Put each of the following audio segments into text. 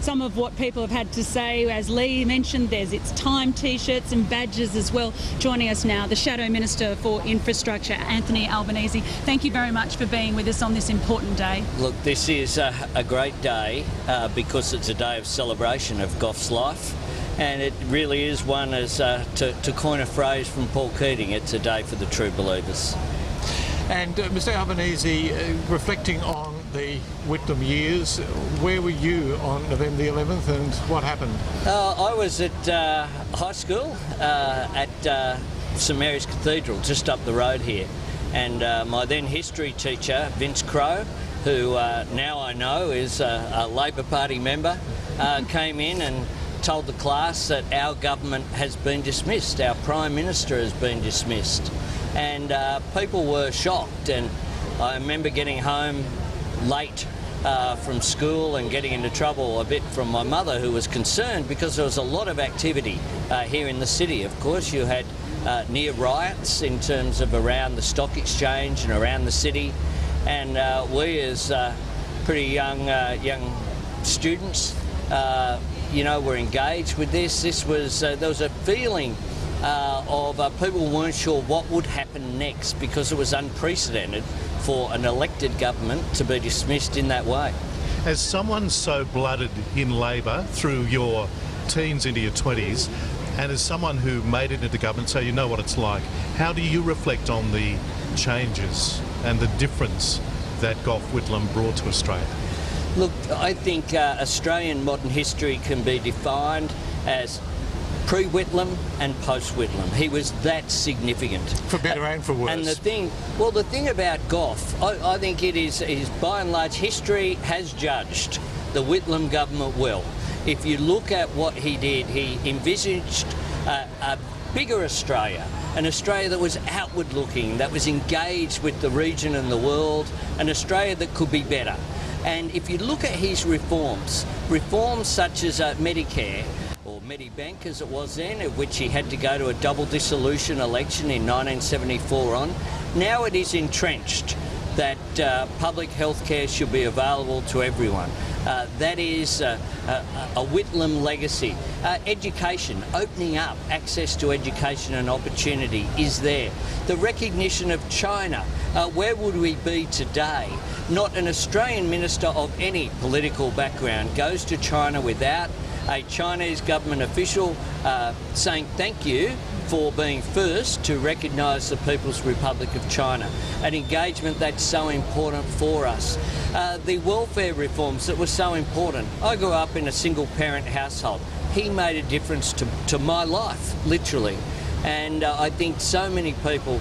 some of what people have had to say. As Lee mentioned, it's time T-shirts and badges as well. Joining us now, the Shadow Minister for Infrastructure, Anthony Albanese. Thank you very much for being with us on this important day. Look, this is a great day because it's a day of celebration of Gough's life. And it really is one, as to coin a phrase from Paul Keating, it's a day for the true believers. And Mr Albanese, reflecting on the Whitlam years, where were you on November the 11th and what happened? I was at high school at St Mary's Cathedral, just up the road here. And my then history teacher, Vince Crowe, who now I know is a Labor Party member, came in and told the class that our government has been dismissed, our Prime Minister has been dismissed. And people were shocked, and I remember getting home late from school and getting into trouble a bit from my mother, who was concerned because there was a lot of activity here in the city. Of course, you had near riots in terms of around the stock exchange and around the city, and we as pretty young students were engaged with this. There was a feeling of people weren't sure what would happen next because it was unprecedented for an elected government to be dismissed in that way. As someone so blooded in Labor through your teens into your 20s, and as someone who made it into government, so you know what it's like, how do you reflect on the changes and the difference that Gough Whitlam brought to Australia? Look, I think Australian modern history can be defined as pre-Whitlam and post-Whitlam. He was that significant. For better and for worse. And the thing about Gough, I think it is by and large, history has judged the Whitlam government well. If you look at what he did, he envisaged a bigger Australia, an Australia that was outward looking, that was engaged with the region and the world, an Australia that could be better. And if you look at his reforms such as Medicare, or Medibank as it was then, of which he had to go to a double dissolution election in 1974 on, now it is entrenched that public health care should be available to everyone. That is a Whitlam legacy. Education, opening up access to education and opportunity is there. The recognition of China. Where would we be today? Not an Australian minister of any political background goes to China without a Chinese government official saying thank you for being first to recognise the People's Republic of China, an engagement that's so important for us. The welfare reforms that were so important. I grew up in a single-parent household. He made a difference to my life, literally. And I think so many people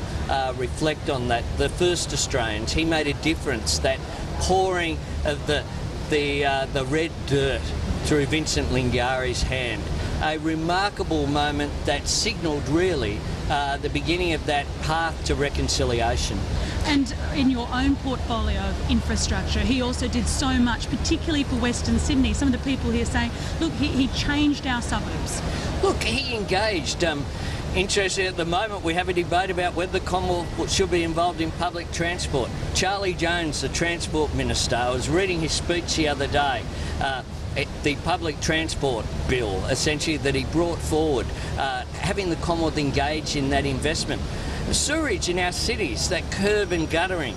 reflect on that. The first Australians, he made a difference, that pouring of the red dirt through Vincent Lingiari's hand. A remarkable moment that signalled really the beginning of that path to reconciliation. And in your own portfolio of infrastructure, he also did so much, particularly for Western Sydney. Some of the people here saying, look, he changed our suburbs. Look, he engaged. Interesting, at the moment we have a debate about whether the Commonwealth should be involved in public transport. Charlie Jones, the Transport Minister, I was reading his speech the other day. The public transport bill, essentially, that he brought forward, having the Commonwealth engage in that investment. Sewerage in our cities, that curb and guttering.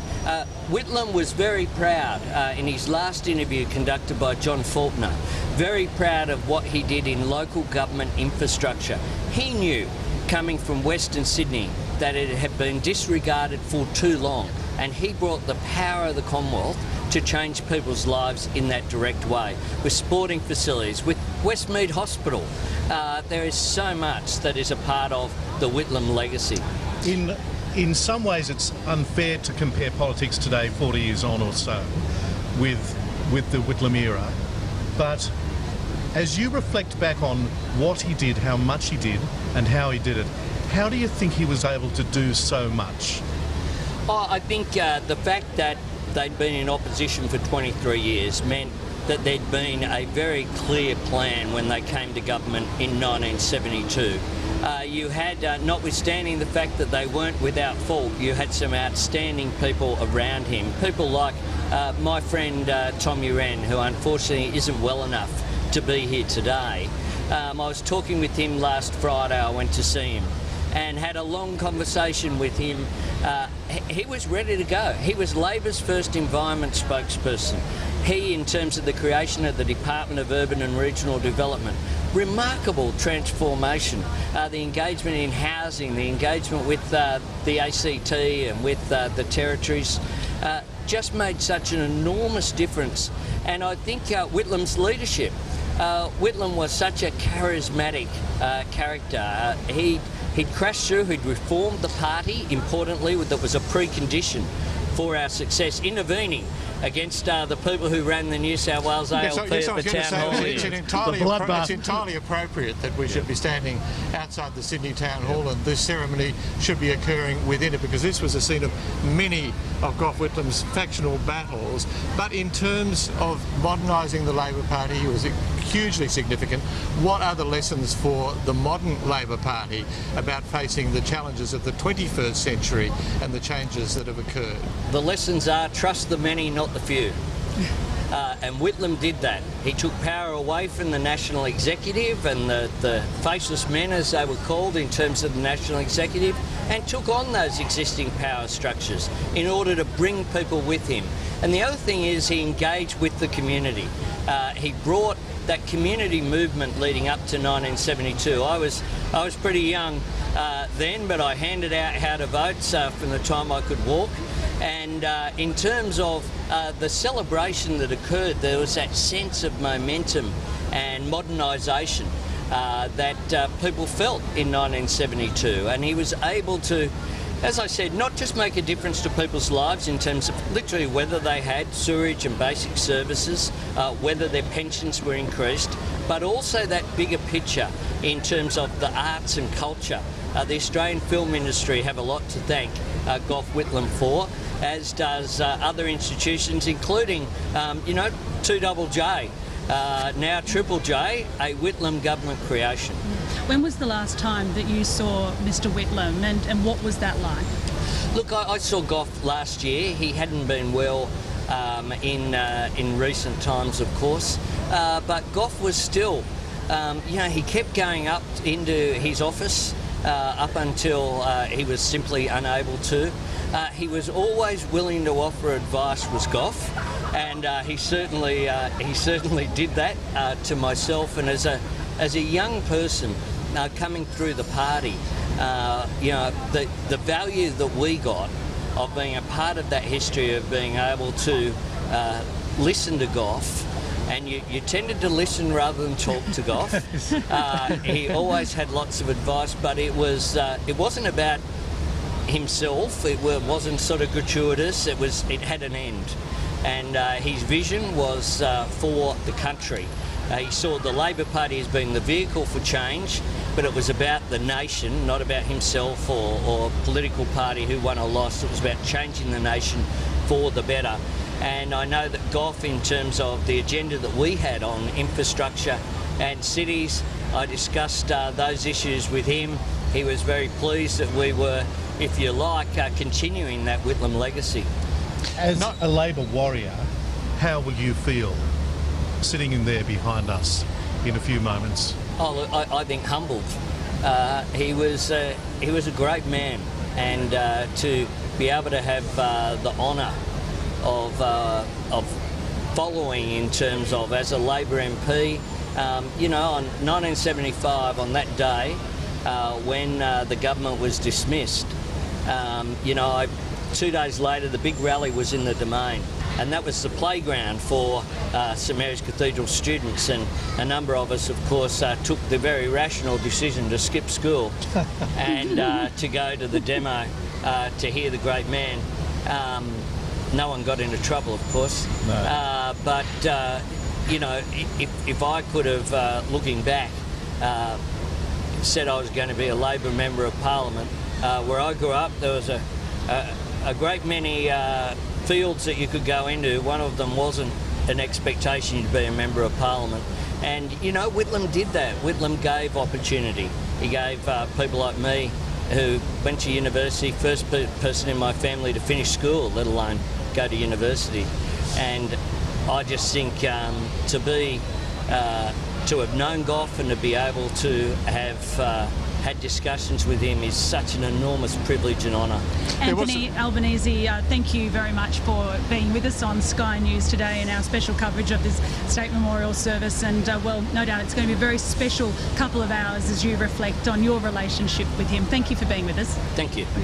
Whitlam was very proud in his last interview conducted by John Faulkner, very proud of what he did in local government infrastructure. He knew, coming from Western Sydney, that it had been disregarded for too long, and he brought the power of the Commonwealth to change people's lives in that direct way, with sporting facilities, with Westmead Hospital. There is so much that is a part of the Whitlam legacy. In some ways it's unfair to compare politics today, 40 years on or so, with the Whitlam era, but as you reflect back on what he did, how much he did and how he did it, how do you think he was able to do so much? I think the fact that they'd been in opposition for 23 years meant that there'd been a very clear plan when they came to government in 1972. You had, notwithstanding the fact that they weren't without fault, you had some outstanding people around him. People like my friend Tom Uren, who unfortunately isn't well enough to be here today. I was talking with him last Friday. I went to see him and had a long conversation with him. He was ready to go. He was Labor's first environment spokesperson. He, in terms of the creation of the Department of Urban and Regional Development, remarkable transformation. The engagement in housing, the engagement with the ACT and with the territories, just made such an enormous difference. And I think Whitlam's leadership, Whitlam was such a charismatic character. He'd crashed through, he'd reformed the party, importantly, that was a precondition for our success, intervening against the people who ran the New South Wales ALP at the town hall. It's entirely appropriate that we should be standing outside the Sydney Town Hall, and this ceremony should be occurring within it, because this was the scene of many of Gough Whitlam's factional battles. But in terms of modernising the Labor Party, he was hugely significant. What are the lessons for the modern Labor Party about facing the challenges of the 21st century and the changes that have occurred? The lessons are trust the many, not the few. And Whitlam did that. He took power away from the National Executive and the faceless men, as they were called, in terms of the National Executive, and took on those existing power structures in order to bring people with him. And the other thing is he engaged with the community. He brought that community movement leading up to 1972. I was pretty young then, but I handed out how to votes from the time I could walk. And in terms of the celebration that occurred, there was that sense of momentum and modernisation that people felt in 1972. And he was able to, as I said, not just make a difference to people's lives in terms of literally whether they had sewerage and basic services, whether their pensions were increased, but also that bigger picture in terms of the arts and culture. The Australian film industry have a lot to thank Gough Whitlam for, as does other institutions, including, 2JJ, now Triple J, a Whitlam government creation. When was the last time that you saw Mr. Whitlam, and what was that like? Look, I saw Gough last year. He hadn't been well in recent times, of course, but Gough was still, he kept going up into his office up until he was simply unable to. He was always willing to offer advice, was Gough, and he certainly did that to myself. And as a young person coming through the party, the value that we got of being a part of that history, of being able to listen to Gough. And you tended to listen rather than talk to Gough. He always had lots of advice, but it wasn't about himself. It wasn't sort of gratuitous. It had an end, and his vision was for the country. He saw the Labor Party as being the vehicle for change, but it was about the nation, not about himself or political party who won or lost. It was about changing the nation for the better. And I know that Gough, in terms of the agenda that we had on infrastructure and cities, I discussed those issues with him. He was very pleased that we were, if you like, continuing that Whitlam legacy. As a Labor warrior, how will you feel sitting in there behind us in a few moments? Oh, look, I think humbled. He was a great man, and to be able to have the honour of following in terms of as a Labor MP, on 1975, on that day when the government was dismissed, 2 days later the big rally was in the Domain, and that was the playground for St Mary's Cathedral students, and a number of us, of course, took the very rational decision to skip school and to go to the demo to hear the great man. No one got into trouble, of course. No. But if I could have, looking back, said I was going to be a Labor Member of Parliament, where I grew up, there was a great many fields that you could go into. One of them wasn't an expectation to be a Member of Parliament. And, Whitlam did that. Whitlam gave opportunity. He gave people like me who went to university, first person in my family to finish school, let alone go to university. And I just think to be to have known Gough and to be able to have had discussions with him is such an enormous privilege and honour. Anthony Albanese, thank you very much for being with us on Sky News today in our special coverage of this State Memorial Service, and well, no doubt it's going to be a very special couple of hours as you reflect on your relationship with him. Thank you for being with us. Thank you.